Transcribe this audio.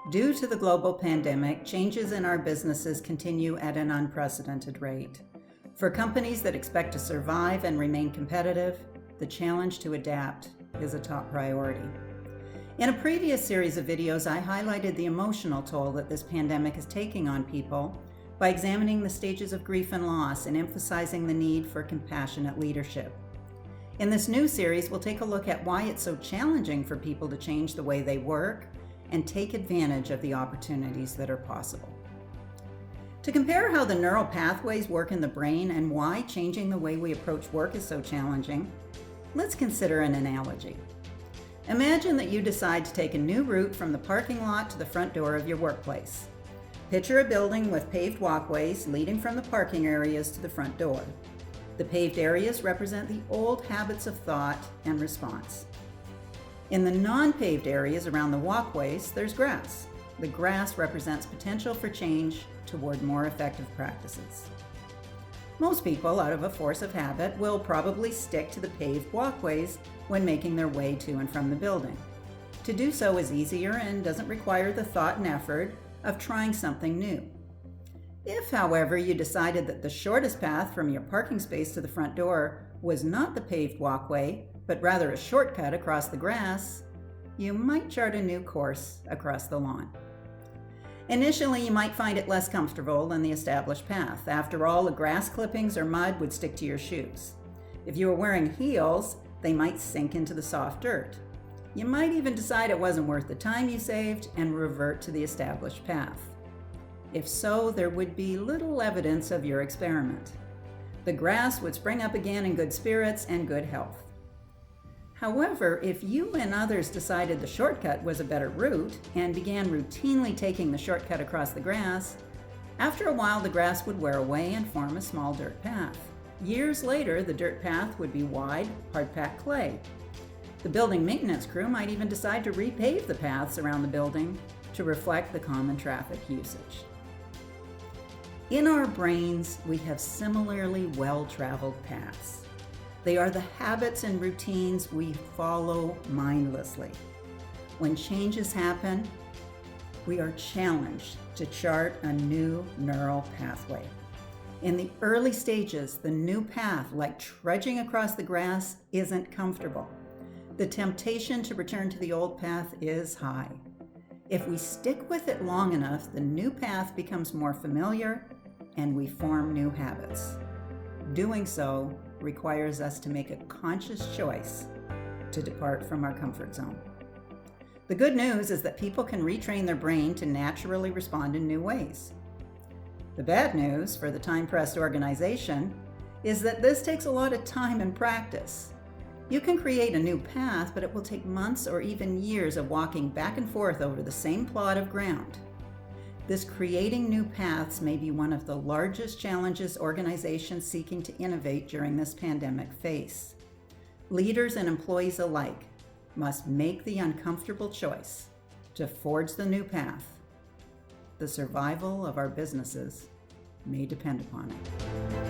Due to the global pandemic, changes in our businesses continue at an unprecedented rate. For companies that expect to survive and remain competitive, the challenge to adapt is a top priority. In a previous series of videos, I highlighted the emotional toll that this pandemic is taking on people by examining the stages of grief and loss and emphasizing the need for compassionate leadership. In this new series, we'll take a look at why it's so challenging for people to change the way they work and take advantage of the opportunities that are possible. To compare how the neural pathways work in the brain and why changing the way we approach work is so challenging, let's consider an analogy. Imagine that you decide to take a new route from the parking lot to the front door of your workplace. Picture a building with paved walkways leading from the parking areas to the front door. The paved areas represent the old habits of thought and response. In the non-paved areas around the walkways, there's grass. The grass represents potential for change toward more effective practices. Most people, out of a force of habit, will probably stick to the paved walkways when making their way to and from the building. To do so is easier and doesn't require the thought and effort of trying something new. If, however, you decided that the shortest path from your parking space to the front door was not the paved walkway, but rather a shortcut across the grass, you might chart a new course across the lawn. Initially, you might find it less comfortable than the established path. After all, the grass clippings or mud would stick to your shoes. If you were wearing heels, they might sink into the soft dirt. You might even decide it wasn't worth the time you saved and revert to the established path. If so, there would be little evidence of your experiment. The grass would spring up again in good spirits and good health. However, if you and others decided the shortcut was a better route and began routinely taking the shortcut across the grass, after a while the grass would wear away and form a small dirt path. Years later, the dirt path would be wide, hard-packed clay. The building maintenance crew might even decide to repave the paths around the building to reflect the common traffic usage. In our brains, we have similarly well-traveled paths. They are the habits and routines we follow mindlessly. When changes happen, we are challenged to chart a new neural pathway. In the early stages, the new path, like trudging across the grass, isn't comfortable. The temptation to return to the old path is high. If we stick with it long enough, the new path becomes more familiar and we form new habits. Doing so requires us to make a conscious choice to depart from our comfort zone. The good news is that people can retrain their brain to naturally respond in new ways. The bad news for the time-pressed organization is that this takes a lot of time and practice. You can create a new path, but it will take months or even years of walking back and forth over the same plot of ground. This creating new paths may be one of the largest challenges organizations seeking to innovate during this pandemic face. Leaders and employees alike must make the uncomfortable choice to forge the new path. The survival of our businesses may depend upon it.